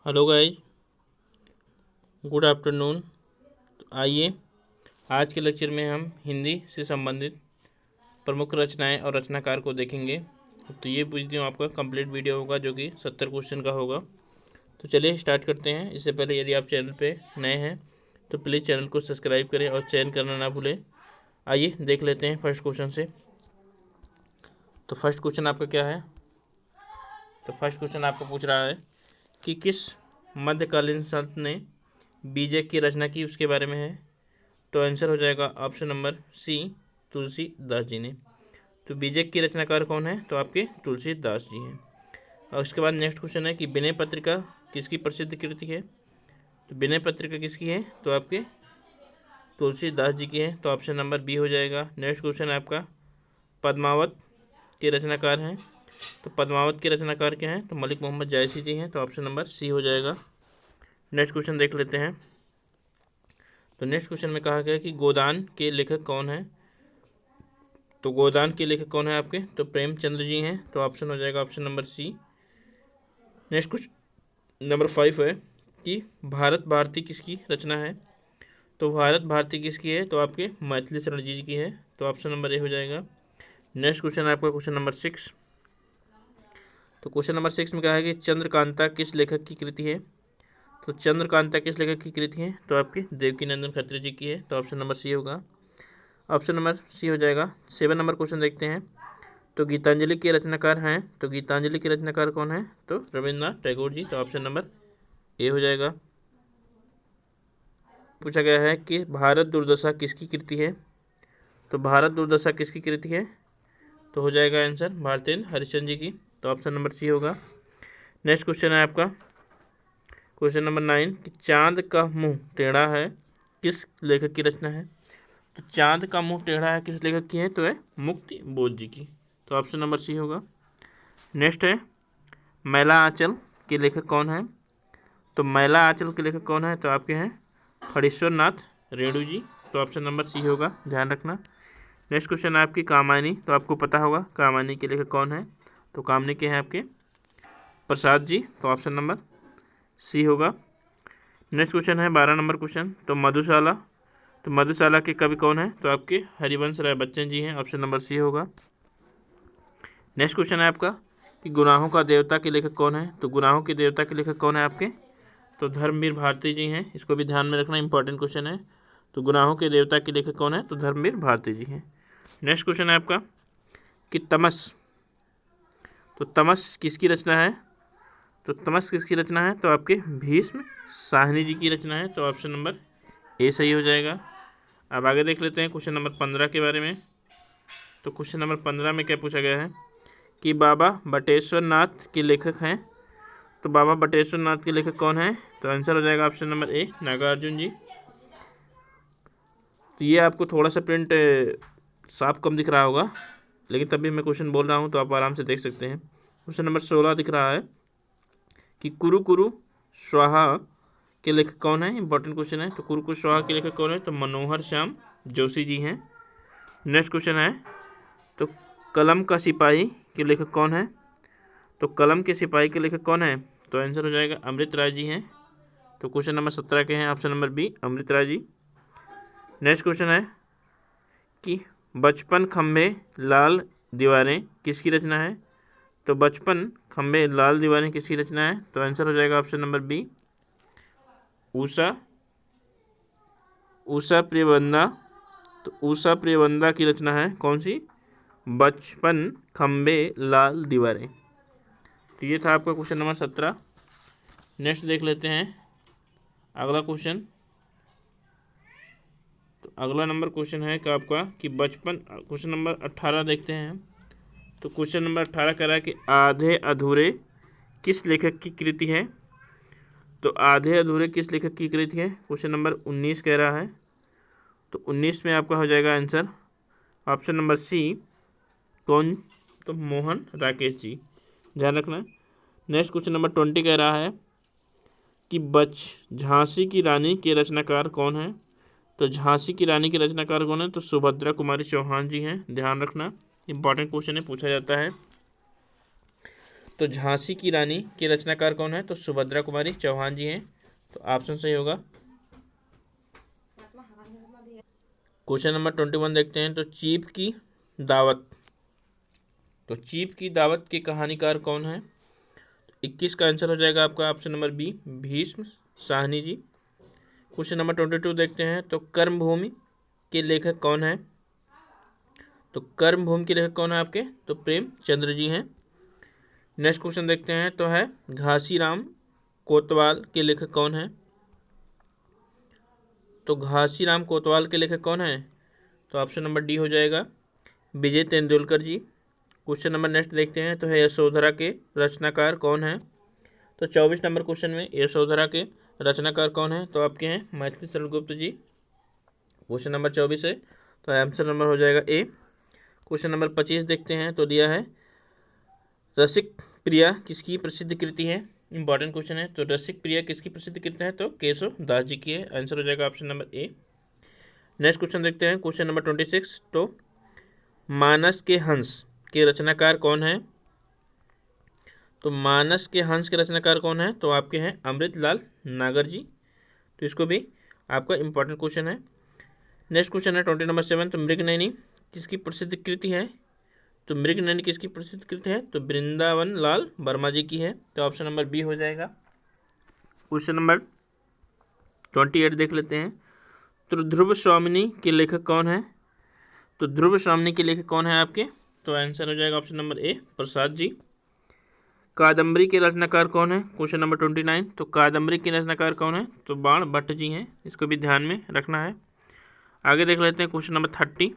Hello guys, good afternoon. आइए आज के लेक्चर में हम हिंदी से संबंधित प्रमुख रचनाएं और रचनाकार को देखेंगे। तो ये वीडियो आपका कंप्लीट वीडियो होगा जो कि 70 क्वेश्चन का होगा। तो चलिए स्टार्ट करते हैं। इससे पहले यदि आप चैनल पे नए हैं तो प्लीज़ चैनल को सब्सक्राइब करें और चयन करना ना भूलें। आइए देख लेते हैं फर्स्ट क्वेश्चन से। तो फर्स्ट क्वेश्चन आपका क्या है? तो फर्स्ट क्वेश्चन आपको पूछ रहा है कि किस मध्यकालीन संत ने बीजक की रचना की, उसके बारे में है। तो आंसर हो जाएगा ऑप्शन नंबर सी, तुलसीदास जी ने। तो बीजक की रचनाकार कौन है? तो आपके तुलसीदास जी हैं। और उसके बाद नेक्स्ट क्वेश्चन है कि विनय पत्रिका किसकी प्रसिद्ध कृति है। तो विनय पत्रिका किसकी है? तो आपके तुलसीदास जी की है। तो ऑप्शन नंबर बी हो जाएगा। नेक्स्ट क्वेश्चन है आपका पद्मावत के रचनाकार हैं। तो पद्मावत के रचनाकार क्या हैं? तो मलिक मोहम्मद जायसी जी हैं। तो ऑप्शन नंबर सी हो जाएगा। नेक्स्ट क्वेश्चन देख लेते हैं। तो नेक्स्ट क्वेश्चन में कहा गया कि गोदान के लेखक कौन है। तो गोदान के लेखक कौन है आपके? तो प्रेमचंद्र जी हैं। तो ऑप्शन हो जाएगा option number C. Next question number 5 है कि भारत भारती किसकी रचना है। तो भारत भारती किसकी है? तो आपके मैथिली शरण जी की है। तो ऑप्शन नंबर ए हो जाएगा। नेक्स्ट क्वेश्चन है आपका क्वेश्चन नंबर 6। तो क्वेश्चन नंबर 6 में कहा है कि चंद्रकांता किस लेखक की कृति है। तो चंद्रकांता किस लेखक की कृति है? तो आपकी देवकीनंदन खत्री जी की है। तो ऑप्शन नंबर सी होगा। ऑप्शन नंबर सी हो जाएगा। 7 नंबर क्वेश्चन देखते हैं। तो गीतांजलि के रचनाकार हैं। तो गीतांजलि के रचनाकार कौन है? तो रविन्द्रनाथ टैगोर जी। तो ऑप्शन नंबर ए हो जाएगा। पूछा गया है कि भारत दुर्दशा किसकी कृति है। तो भारत दुर्दशा किसकी कृति है? तो हो जाएगा आंसर भारतेंद्र हरिश्चंद्र जी की। तो ऑप्शन नंबर सी होगा। नेक्स्ट क्वेश्चन है आपका क्वेश्चन नंबर 9 कि चांद का मुंह टेढ़ा है किस लेखक की रचना है। तो चांद का मुंह टेढ़ा है किस लेखक की है? तो है मुक्ति बोध जी की। तो ऑप्शन नंबर सी होगा। नेक्स्ट है मैला आंचल के लेखक कौन है। तो मैला आंचल के लेखक कौन है? तो आपके हैं फणीश्वर नाथ रेणु जी। तो ऑप्शन नंबर सी होगा, ध्यान रखना। नेक्स्ट क्वेश्चन है आपकी कामायनी। तो आपको पता होगा कामायनी के लेखक कौन है। तो कामनी के हैं आपके प्रसाद जी। तो ऑप्शन नंबर सी होगा। नेक्स्ट क्वेश्चन है 12 नंबर क्वेश्चन। तो मधुशाला, तो मधुशाला के कवि कौन है? तो आपके हरिवंश राय बच्चन जी हैं। ऑप्शन नंबर सी होगा। नेक्स्ट क्वेश्चन है आपका कि गुनाहों का देवता के लेखक कौन है। तो गुनाहों के देवता के लेखक कौन है आपके? तो धर्मवीर भारती जी हैं। इसको भी ध्यान में रखना, इंपॉर्टेंट क्वेश्चन है। तो गुनाहों के देवता के लेखक कौन है? तो धर्मवीर भारती जी हैं। नेक्स्ट क्वेश्चन है आपका कि तमस, तो तमस किसकी रचना है। तो तमस किसकी रचना है? तो आपके भीष्म साहनी जी की रचना है। तो ऑप्शन नंबर ए सही हो जाएगा। अब आगे देख लेते हैं क्वेश्चन नंबर 15 के बारे में। तो क्वेश्चन नंबर 15 में क्या पूछा गया है कि बाबा बटेश्वर नाथ के लेखक हैं। तो बाबा बटेश्वर नाथ के लेखक कौन है? तो आंसर हो जाएगा ऑप्शन नंबर ए, नागार्जुन जी। तो ये आपको थोड़ा सा प्रिंट साफ कम दिख रहा होगा, लेकिन तभी मैं क्वेश्चन बोल रहा हूँ तो आप आराम से देख सकते हैं। क्वेश्चन नंबर 16 दिख रहा है कि कुरु कुरु स्वाहा के लेखक कौन है। इंपॉर्टेंट क्वेश्चन है। तो कुरु कुरु स्वाहा के लेखक कौन है? तो मनोहर श्याम जोशी जी हैं। नेक्स्ट क्वेश्चन है तो कलम का सिपाही के लेखक कौन है। तो कलम के सिपाही के लेखक कौन है? तो आंसर हो जाएगा अमृत राय जी हैं। तो क्वेश्चन नंबर 17 के हैं ऑप्शन नंबर बी, अमृत राय जी। नेक्स्ट क्वेश्चन है कि बचपन खंबे लाल दीवारें किसकी रचना है। तो बचपन खंबे लाल दीवारें किसकी रचना है? तो आंसर हो जाएगा option number B, Usha Usha Priyamvada. तो उषा प्रियवंदा की रचना है कौन सी? बचपन खंबे लाल दीवारें। तो ये था आपका क्वेश्चन नंबर 17। नेक्स्ट देख लेते हैं अगला क्वेश्चन। तो अगला नंबर क्वेश्चन है कि आपका कि बचपन, क्वेश्चन नंबर 18 देखते हैं। तो क्वेश्चन नंबर 18 कह रहा है कि आधे अधूरे किस लेखक की कृति है। तो आधे अधूरे किस लेखक की कृति है? क्वेश्चन नंबर 19 कह रहा है। तो 19 में आपका हो जाएगा आंसर ऑप्शन नंबर सी, कौन? तो मोहन राकेश जी, ध्यान रखना। नेक्स्ट क्वेश्चन नंबर 20 कह रहा है कि झांसी की रानी के रचनाकार कौन है। तो झांसी की रानी के रचनाकार कौन है? तो सुभद्रा कुमारी चौहान जी हैं, ध्यान रखना, इंपॉर्टेंट क्वेश्चन है, पूछा जाता है। तो झांसी की रानी के रचनाकार कौन है? तो सुभद्रा कुमारी चौहान जी हैं। तो ऑप्शन सही होगा। क्वेश्चन नंबर 21 देखते हैं। तो चीप की दावत, तो चीप की दावत के कहानीकार कौन है? 21 का आंसर हो जाएगा आपका option number B, Bhisham Sahni ji. Question number 22 देखते हैं। तो कर्मभूमि के लेखक कौन है? तो कर्मभूमि के लेखक कौन है आपके? तो प्रेमचंद्र जी हैं। नेक्स्ट क्वेश्चन देखते हैं। तो है घासीराम कोतवाल के लेखक कौन है? तो घासीराम कोतवाल के लेखक कौन है? तो ऑप्शन नंबर डी हो जाएगा, विजय तेंदुलकर जी। क्वेश्चन नंबर नेक्स्ट देखते हैं। तो है यशोधरा के रचनाकार कौन है? तो 24 नंबर क्वेश्चन में यशोधरा के रचनाकार कौन है? तो आपके हैं मैथिली शरण गुप्त जी। क्वेश्चन नंबर 24 है, तो आंसर नंबर हो जाएगा ए। क्वेश्चन नंबर 25 देखते हैं। तो दिया है रसिक प्रिया किसकी प्रसिद्ध कृति है? इंपॉर्टेंट क्वेश्चन है। तो रसिक प्रिया किसकी प्रसिद्ध कृति है? तो केशव दास जी की है। आंसर हो जाएगा ऑप्शन नंबर ए। नेक्स्ट क्वेश्चन देखते हैं। Question number 26। तो मानस के हंस के रचनाकार कौन है? तो मानस के हंस के रचनाकार कौन है? तो आपके हैं अमृतलाल नागर जी। तो इसको भी आपका इंपॉर्टेंट क्वेश्चन है। नेक्स्ट क्वेश्चन है 20 नंबर 7। तो मृगनयनी किसकी प्रसिद्ध कृति है? तो मृगनयनी किसकी प्रसिद्ध कृति है? तो वृंदावन लाल वर्मा जी की है। तो ऑप्शन नंबर बी हो जाएगा। क्वेश्चन नंबर 28 देख लेते हैं। तो ध्रुव स्वामिनी के लेखक कौन है? तो ध्रुव स्वामिनी के लेखक कौन है आपके? तो आंसर हो जाएगा ऑप्शन नंबर ए, प्रसाद जी। कादम्बरी के रचनाकार कौन है? Question number 29। तो कादम्बरी के रचनाकार कौन है? तो बाण भट्ट जी हैं। इसको भी ध्यान में रखना है। आगे देख लेते हैं क्वेश्चन नंबर 30।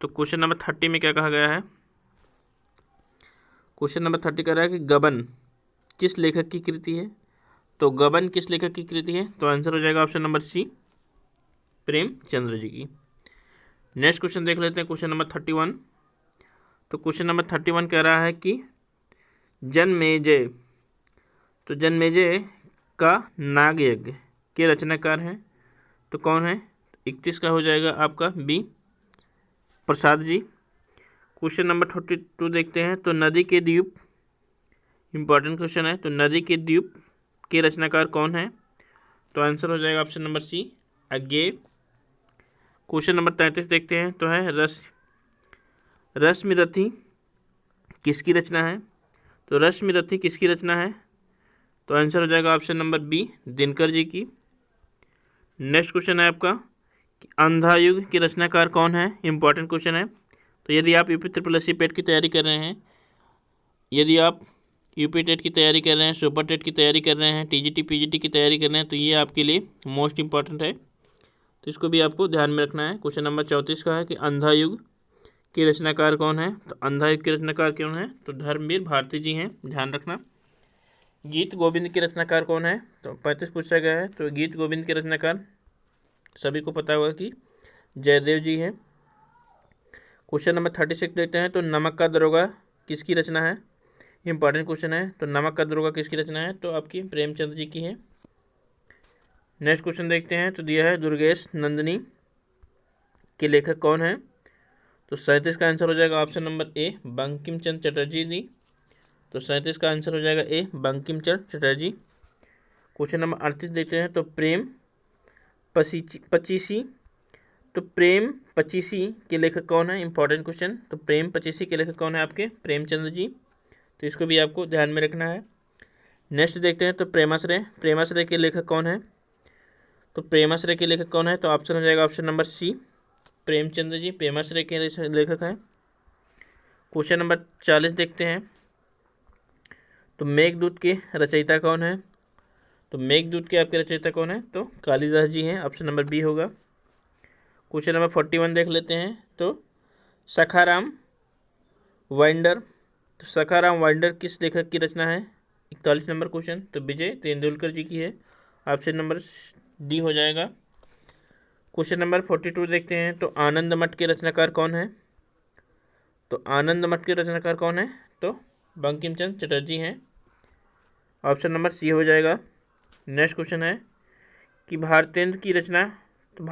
तो क्वेश्चन नंबर 30 में क्या कहा गया है? क्वेश्चन नंबर 30 कह रहा है कि गबन किस लेखक की कृति है? तो गबन किस लेखक की कृति है? तो आंसर हो जाएगा ऑप्शन नंबर सी, प्रेमचंद्र जी की। नेक्स्ट क्वेश्चन देख लेते हैं। Question number 31। तो क्वेश्चन नंबर 31 कह रहा है कि जनमेजय, तो जनमेजय का नाग यज्ञ के रचनाकार हैं। तो कौन है? 31 का हो जाएगा आपका B, Prasad ji. Question number 32 देखते हैं। तो नदी के द्वीप, इंपॉर्टेंट क्वेश्चन है। तो नदी के द्वीप के रचनाकार कौन है? तो आंसर हो जाएगा ऑप्शन नंबर सी, अज्ञेय। क्वेश्चन नंबर 33 देखते हैं। तो है रश्मिरथी किसकी रचना है? तो रश्मिरथी किसकी रचना है? तो आंसर हो जाएगा option number B, Dinkar ji की। नेक्स्ट क्वेश्चन है आपका कि अंधा युग के रचनाकार कौन है? इंपॉर्टेंट क्वेश्चन है। तो यदि आप यूपी ट्रिपल एस सी पेट की तैयारी कर रहे हैं, यदि आप यूपी टेट की तैयारी कर रहे हैं, सुपर टेट की तैयारी कर रहे हैं, टीजीटी पीजीटी की तैयारी कर रहे हैं, तो ये आपके लिए मोस्ट इंपॉर्टेंट है। तो इसको भी आपको ध्यान में रखना है। क्वेश्चन नंबर 34 का है कि अंधा युग के रचनाकार कौन है? तो अंधा युग के रचनाकार कौन है? तो धर्मवीर भारती जी हैं, ध्यान रखना। गीत गोविंद के रचनाकार कौन है? तो 35 पूछा गया है। तो गीत गोविंद के रचनाकार सभी को पता होगा कि जयदेव जी हैं। क्वेश्चन नंबर 36 देखते हैं। तो नमक का दरोगा किसकी रचना है? इंपॉर्टेंट क्वेश्चन है। तो नमक का दरोगा किसकी रचना है? तो आपकी प्रेमचंद जी की है। नेक्स्ट क्वेश्चन देखते हैं। तो दिया है दुर्गेश नंदिनी के लेखक कौन है? तो 37 का आंसर हो जाएगा ऑप्शन नंबर ए, बंकिम चंद्र चटर्जी जी। तो 37 का आंसर हो जाएगा ए, बंकिम चंद्र चटर्जी। क्वेश्चन नंबर 38 देखते हैं। तो प्रेम पचीसी, तो प्रेम पचीसी के लेखक कौन है? Important question. तो प्रेम पचीसी के लेखक कौन है आपके? प्रेमचंद्र जी। तो इसको भी आपको ध्यान में रखना है। नेक्स्ट देखते हैं। तो प्रेमाश्रय, प्रेमाश्रय के लेखक कौन है? तो प्रेमाश्रय के लेखक कौन है? तो ऑप्शन हो जाएगा ऑप्शन नंबर सी, प्रेमचंद्र जी प्रेमाश्रय के लेखक हैं। क्वेश्चन नंबर 40 देखते हैं। तो मेघदूत के रचयिता कौन है? तो मेघदूत के आपके रचयिता कौन है? तो कालिदास जी हैं, ऑप्शन नंबर बी होगा। क्वेश्चन नंबर 41 देख लेते हैं। तो सखाराम वाइंडर, तो सखाराम वाइंडर किस लेखक की रचना है? 41 नंबर क्वेश्चन। तो विजय तेंदुलकर जी की है, ऑप्शन नंबर डी हो जाएगा। क्वेश्चन नंबर 42 देखते हैं। तो आनंद मठ के रचनाकार कौन है? तो आनंद मठ के रचनाकार कौन है? तो बंकिम चंद्र चटर्जी हैं, ऑप्शन नंबर सी हो जाएगा। नेक्स्ट क्वेश्चन है कि भारतेंद्र की रचना, तो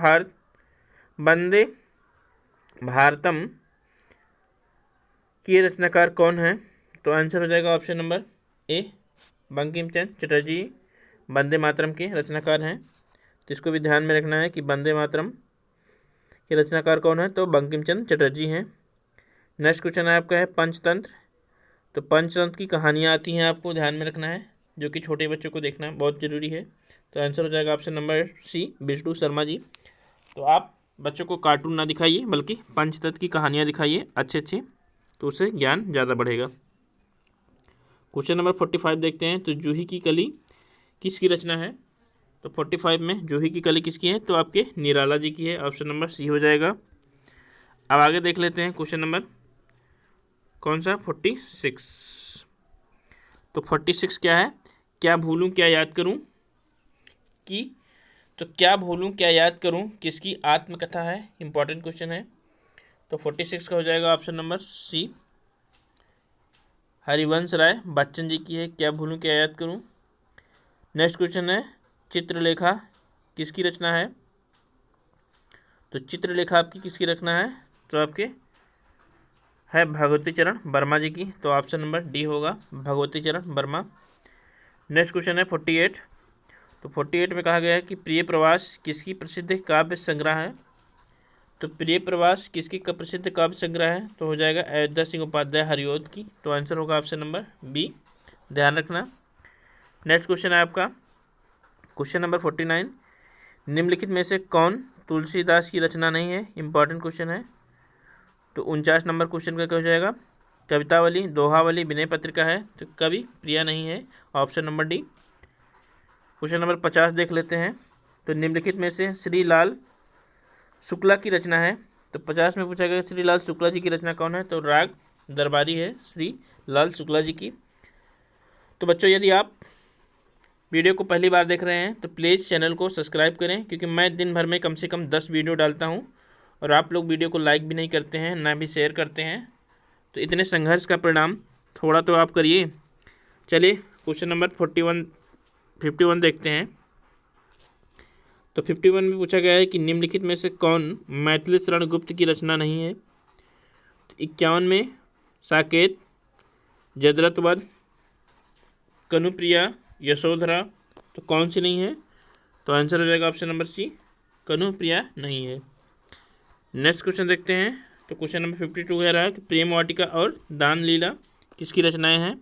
वंदे भारतम के रचनाकार कौन है? तो आंसर हो जाएगा ऑप्शन नंबर ए, बंकिम चंद्र चटर्जी वंदे मातरम के रचनाकार हैं। तो इसको भी ध्यान में रखना है कि वंदे मातरम के रचनाकार कौन है, तो बंकिम चंद्र चटर्जी हैं। नेक्स्ट क्वेश्चन है आपका है पंचतंत्र। तो पंचतंत्र की कहानियाँ आती हैं, आपको ध्यान में रखना है, जो कि छोटे बच्चों को देखना बहुत ज़रूरी है। तो आंसर हो जाएगा option number C, Vishnu Sharma ji. तो आप बच्चों को कार्टून ना दिखाइए, बल्कि पंचतंत्र की कहानियाँ दिखाइए अच्छे अच्छे, तो उससे ज्ञान ज़्यादा बढ़ेगा। क्वेश्चन नंबर 45 देखते हैं। तो जूही की कली किसकी रचना है? तो 45 में जूही की कली किसकी है? तो आपके निराला जी की है। ऑप्शन नंबर सी हो जाएगा। अब आगे देख लेते हैं क्वेश्चन नंबर कौन सा, 46। तो 46 क्या है? क्या भूलूं क्या याद करूं की, तो क्या भूलूं क्या याद करूं किसकी आत्मकथा है? इंपॉर्टेंट क्वेश्चन है। तो 46 का हो जाएगा ऑप्शन नंबर सी, हरिवंश राय बच्चन जी की है, क्या भूलूं क्या याद करूं। नेक्स्ट क्वेश्चन है चित्रलेखा किसकी रचना है? तो चित्रलेखा आपकी किसकी रचना है? तो आपके है भगवती चरण वर्मा जी की। तो ऑप्शन नंबर डी होगा, भगवती चरण वर्मा। नेक्स्ट क्वेश्चन है 48। तो 48 में कहा गया है कि प्रिय प्रवास किसकी प्रसिद्ध काव्य संग्रह है? तो प्रिय प्रवास किसकी प्रसिद्ध काव्य संग्रह है? तो हो जाएगा अयोध्या सिंह उपाध्याय हरिओद की। तो आंसर होगा ऑप्शन नंबर बी, ध्यान रखना। नेक्स्ट क्वेश्चन है आपका क्वेश्चन नंबर 49। निम्नलिखित में से कौन तुलसीदास की रचना नहीं है? इंपॉर्टेंट क्वेश्चन है। तो 49 नंबर क्वेश्चन का क्या हो जाएगा? कवितावली, दोहावली, विनय पत्रिका है, तो कवि प्रिया नहीं है। Option number D. Question number 50 देख लेते हैं। तो निम्नलिखित में से श्री लाल शुक्ला की रचना है। तो 50 में पूछा गया श्री लाल शुक्ला जी की रचना कौन है? तो राग दरबारी है श्री लाल शुक्ला जी की। तो बच्चों, यदि आप वीडियो को पहली बार देख रहे हैं तो प्लीज़ चैनल को सब्सक्राइब करें, क्योंकि मैं दिन भर में कम से कम 10 वीडियो डालता हूं और आप लोग वीडियो को लाइक भी नहीं करते हैं, ना भी शेयर करते हैं। तो इतने संघर्ष का परिणाम थोड़ा तो आप करिए। चलिए क्वेश्चन नंबर 51 देखते हैं। तो 51 में पूछा गया है कि निम्नलिखित में से कौन मैथिली शरण गुप्त की रचना नहीं है? तो 51 में साकेत, जदरतवध, कनुप्रिया, यशोधरा, तो कौन सी नहीं है? तो आंसर हो जाएगा ऑप्शन नंबर सी, कनुप्रिया नहीं है। नेक्स्ट क्वेश्चन देखते हैं। तो क्वेश्चन नंबर 52 कह रहा है कि प्रेम वाटिका और दान लीला किसकी रचनाएं हैं?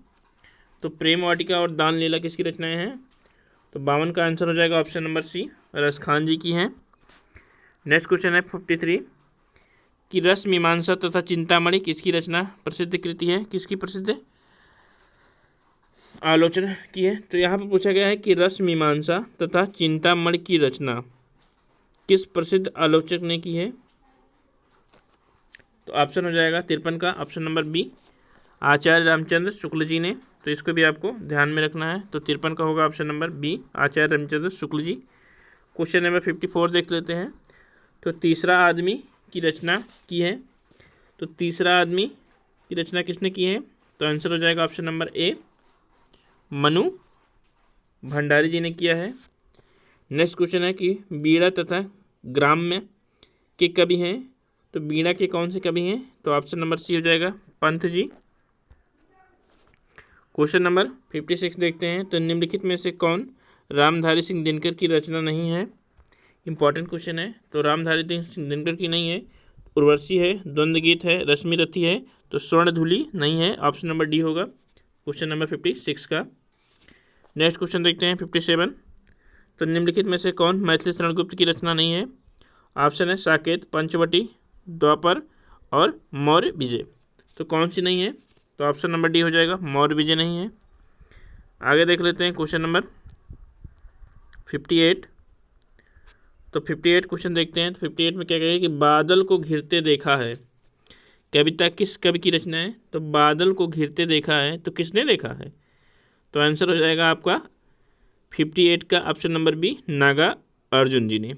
तो प्रेम वाटिका और दान लीला किसकी रचनाएं हैं? तो 52 का आंसर हो जाएगा ऑप्शन नंबर सी, रसखान जी की हैं। नेक्स्ट क्वेश्चन है 53 कि रस मीमांसा तथा चिंतामणि किसकी रचना प्रसिद्ध कृति है? किसकी प्रसिद्ध आलोचना की है? तो यहाँ पर पूछा गया है कि रस मीमांसा तथा चिंतामणि की रचना किस प्रसिद्ध आलोचक ने की है? तो ऑप्शन हो जाएगा 53 का ऑप्शन नंबर बी, आचार्य रामचंद्र शुक्ल जी ने। तो इसको भी आपको ध्यान में रखना है। तो 53 का होगा ऑप्शन नंबर बी, आचार्य रामचंद्र शुक्ल जी। क्वेश्चन नंबर 54 देख लेते हैं। तो तीसरा आदमी की रचना की है। तो तीसरा आदमी की रचना किसने की है? तो आंसर हो जाएगा option number A, Mannu Bhandari ji ने किया है। नेक्स्ट क्वेश्चन है कि बीड़ा तथा ग्राम्य के कवि हैं। तो बीड़ा के कौन से कवि हैं? तो ऑप्शन नंबर सी हो जाएगा, पंत जी। क्वेश्चन नंबर 56 देखते हैं। तो निम्नलिखित में से कौन रामधारी सिंह दिनकर की रचना नहीं है? इंपॉर्टेंट क्वेश्चन है। तो रामधारी सिंह दिनकर की नहीं है। उर्वशी है, द्वंद्व गीत है, रश्मि रथी है, तो स्वर्णधूलि नहीं है। ऑप्शन नंबर डी होगा क्वेश्चन नंबर 56 का। नेक्स्ट क्वेश्चन देखते हैं 57। तो निम्नलिखित में से कौन मैथिली शरण गुप्त की रचना नहीं है? ऑप्शन है साकेत, पंचवटी, द्वापर और मौर्य विजय। तो कौन सी नहीं है? तो ऑप्शन नंबर डी हो जाएगा, मौर्य विजय नहीं है। आगे देख लेते हैं क्वेश्चन नंबर 58। तो 58 क्वेश्चन देखते हैं। तो 58 में क्या कहेगा कि बादल को घिरते देखा है, कविता किस कवि की रचना है? तो बादल को घिरते देखा है, तो किसने देखा है? तो आंसर हो जाएगा आपका 58 का option number B, Naga Arjun ji ने।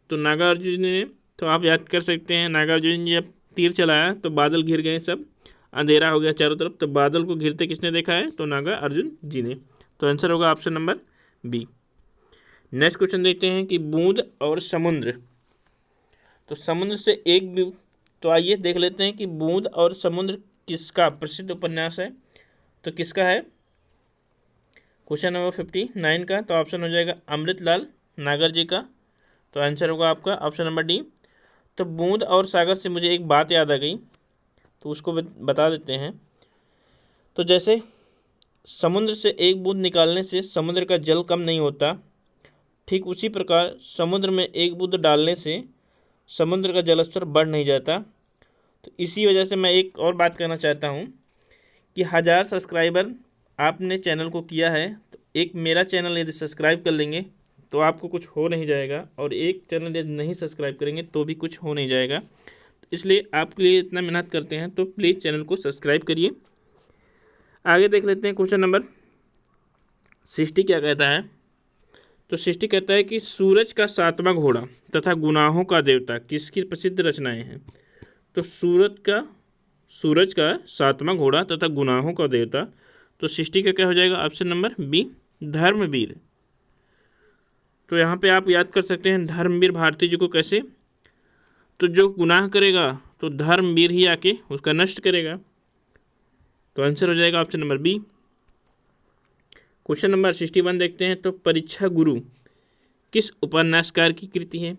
तो नागा अर्जुन जी ने, तो आप याद कर सकते हैं, नागा अर्जुन जी जब तीर चलाया तो बादल घिर गए, सब अंधेरा हो गया चारों तरफ। तो बादल को घिरते किसने देखा है? तो नागा अर्जुन जी ने। तो आंसर होगा option number B. Next question देखते हैं कि बूंद और समुद्र। तो समुद्र से एक भी, तो आइए देख लेते हैं कि बूंद और समुद्र किसका प्रसिद्ध उपन्यास है। तो किसका है क्वेश्चन नंबर 59 का? तो ऑप्शन हो जाएगा अमृतलाल नागर जी का। तो आंसर होगा आपका ऑप्शन नंबर डी। तो बूंद और सागर से मुझे एक बात याद आ गई, तो उसको बता देते हैं। तो जैसे समुद्र से एक बूंद निकालने से समुद्र का जल कम नहीं होता, ठीक उसी प्रकार समुद्र में एक बूंद डालने से समुद्र का जल स्तर बढ़ नहीं जाता। तो इसी वजह से मैं एक और बात कहना चाहता हूँ कि 1000 सब्सक्राइबर आपने चैनल को किया है, तो एक मेरा चैनल यदि सब्सक्राइब कर लेंगे तो आपको कुछ हो नहीं जाएगा, और एक चैनल यदि नहीं सब्सक्राइब करेंगे तो भी कुछ हो नहीं जाएगा। तो इसलिए आपके लिए इतना मेहनत करते हैं, तो प्लीज़ चैनल को सब्सक्राइब करिए। आगे देख लेते हैं क्वेश्चन नंबर 60 क्या कहता है। तो 60 कहता है कि सूरज का 7वां घोड़ा तथा गुनाहों का देवता किसकी प्रसिद्ध रचनाएं हैं? तो सूरज का 7वां घोड़ा तथा गुनाहों का देवता, तो 60 का क्या हो जाएगा? Option number B, Dharamveer. तो यहाँ पे आप याद कर सकते हैं धर्मवीर भारती जी को कैसे? तो जो गुनाह करेगा तो धर्मवीर ही आके उसका नष्ट करेगा। तो आंसर हो जाएगा option number B. Question number 61 देखते हैं। तो परीक्षा गुरु किस उपन्यासकार की कृति है?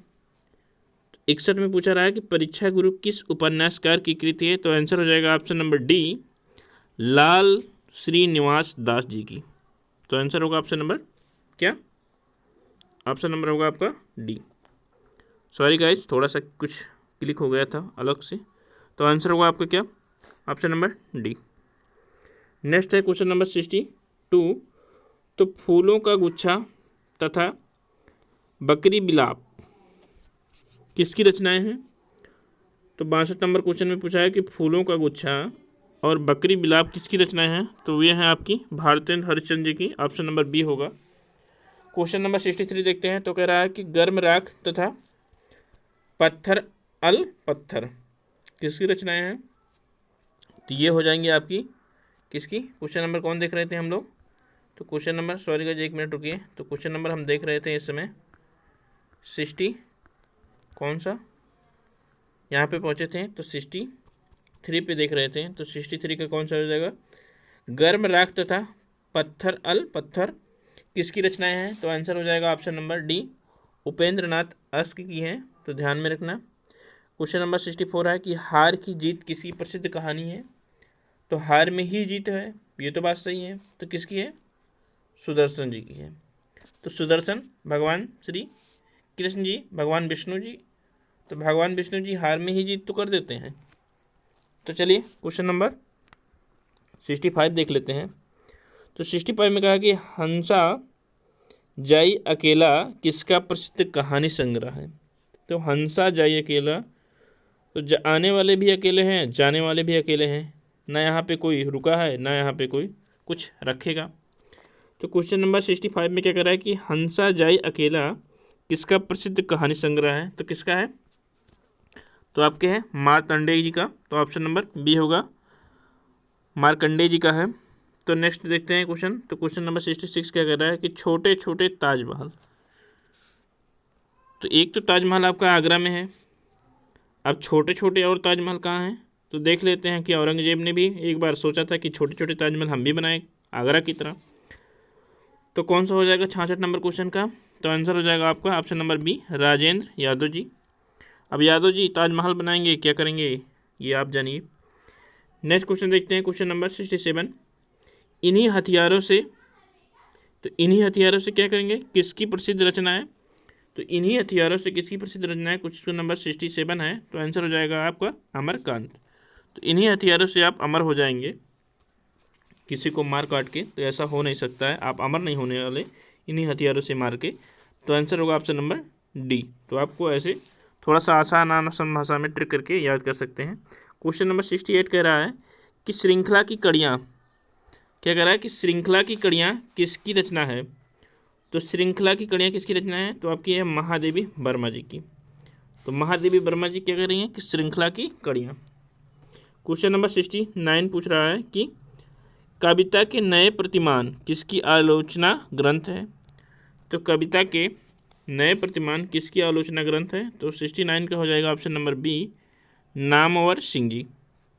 61 में पूछा रहा है कि परीक्षा गुरु किस उपन्यासकार की कृति है? तो आंसर हो जाएगा ऑप्शन नंबर डी, लाल श्रीनिवास दास जी की। तो आंसर होगा ऑप्शन नंबर क्या? ऑप्शन नंबर होगा आपका डी। सॉरी गाइस, थोड़ा सा कुछ क्लिक हो गया था अलग से। तो आंसर होगा आपका क्या? Option number D. नेक्स्ट है क्वेश्चन नंबर 62। तो फूलों का गुच्छा तथा बकरी बिलाप किसकी रचनाएं हैं? तो 62 नंबर क्वेश्चन में पूछा है कि फूलों का गुच्छा और बकरी बिलाप किसकी रचनाएं हैं? तो ये हैं आपकी भारतेंद्र हरिश्चंद्र जी की। ऑप्शन नंबर बी होगा। क्वेश्चन नंबर 63 देखते हैं। तो कह रहा है कि गर्म राख तथा पत्थर अल पत्थर किसकी रचनाएं हैं? तो ये हो जाएंगी आपकी किसकी? क्वेश्चन नंबर कौन देख रहे थे हम लोग? तो क्वेश्चन नंबर, सॉरी गाइस एक मिनट रुकिए। तो क्वेश्चन नंबर हम देख रहे थे इस समय 60 कौन सा, यहाँ पे पहुँचे थे तो 63 पे देख रहे थे। तो 63 का कौन सा हो जाएगा? गर्म राख तथा पत्थर अल पत्थर किसकी रचनाएं हैं? तो आंसर हो जाएगा option number D, Upendra Nath ask की हैं। तो ध्यान में रखना। क्वेश्चन नंबर 64 है कि हार की जीत किसकी प्रसिद्ध कहानी है? तो हार में ही जीत है, ये तो बात सही है। तो किसकी है? सुदर्शन जी की है। तो सुदर्शन भगवान श्री कृष्ण जी, भगवान विष्णु जी। तो भगवान विष्णु जी हार में ही जीत तो कर देते हैं। तो चलिए क्वेश्चन नंबर 65 देख लेते हैं। तो 65 में कहा कि हंसा जाई अकेला किसका प्रसिद्ध कहानी संग्रह है? तो हंसा जाई अकेला, तो आने वाले भी अकेले हैं, जाने वाले भी अकेले हैं, ना यहाँ पे कोई रुका है ना यहाँ पे कोई कुछ रखेगा। तो क्वेश्चन नंबर 65 में क्या कर रहा है कि हंसा जाई अकेला किसका प्रसिद्ध कहानी संग्रह है? तो किसका है? तो आपके हैं मार्कंडेय जी का। तो ऑप्शन नंबर बी होगा, मार्कंडेय जी का है। तो नेक्स्ट देखते हैं क्वेश्चन। तो क्वेश्चन नंबर 66 क्या कर रहा है कि छोटे छोटे ताजमहल। तो एक तो ताजमहल आपका आगरा में है, अब छोटे छोटे और ताजमहल कहाँ हैं? तो देख लेते हैं कि औरंगजेब ने भी एक बार सोचा था कि छोटे छोटे ताजमहल हम भी बनाएं आगरा की तरह। तो कौन सा हो जाएगा 66 नंबर क्वेश्चन का? तो आंसर हो जाएगा आपका option number B, Rajendra Yadav ji. अब यादव जी ताजमहल बनाएंगे, क्या करेंगे ये आप जानिए। नेक्स्ट क्वेश्चन देखते हैं क्वेश्चन नंबर 67। इन्हीं हथियारों से, तो इन्हीं हथियारों से क्या करेंगे? किसकी प्रसिद्ध रचना है? तो इन्हीं हथियारों से किसकी प्रसिद्ध रचना है? क्वेश्चन नंबर 67 है। तो आंसर हो जाएगा आपका अमरकांत। तो इन्हीं हथियारों से आप अमर हो जाएंगे, किसी को मार काट के। तो ऐसा हो नहीं सकता है, आप अमर नहीं होने वाले इन्हीं हथियारों से मार के। तो आंसर होगा ऑप्शन नंबर डी। तो आपको ऐसे थोड़ा सा आसान भाषा में ट्रिक करके याद कर सकते हैं। क्वेश्चन नंबर 68 कह रहा है कि श्रृंखला की कड़ियाँ, क्या कह रहा है कि श्रृंखला की कड़ियाँ किसकी रचना है? तो श्रृंखला की कड़ियाँ किसकी रचना है? तो आपकी है महादेवी वर्मा जी की। तो महादेवी वर्मा जी क्या कर रही हैं कि श्रृंखला की कड़ियाँ। क्वेश्चन नंबर 69 पूछ रहा है कि कविता के नए प्रतिमान किसकी आलोचना ग्रंथ है? तो कविता के नए प्रतिमान किसकी आलोचना ग्रंथ है? तो 69 का हो जाएगा option number B, Namvar Singh ji.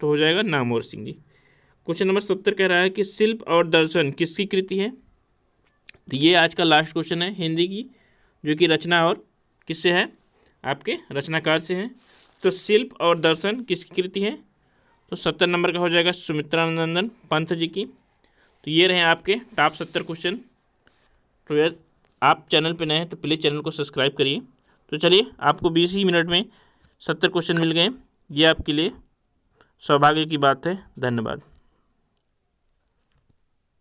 तो हो जाएगा नामवर सिंह जी। क्वेश्चन नंबर 70 कह रहा है कि शिल्प और दर्शन किसकी कृति है। तो ये आज का लास्ट क्वेश्चन है हिंदी की, जो कि रचना और किससे है, आपके रचनाकार से है। तो शिल्प और दर्शन किसकी कृति है, तो 70 नंबर का हो जाएगा सुमित्रा नंदन पंत जी की। तो ये रहे आपके टॉप 70 क्वेश्चन। तो यार आप चैनल पे नए हैं तो प्लीज़ चैनल को सब्सक्राइब करिए। तो चलिए, आपको 20 ही मिनट में 70 क्वेश्चन मिल गए, ये आपके लिए सौभाग्य की बात है। धन्यवाद।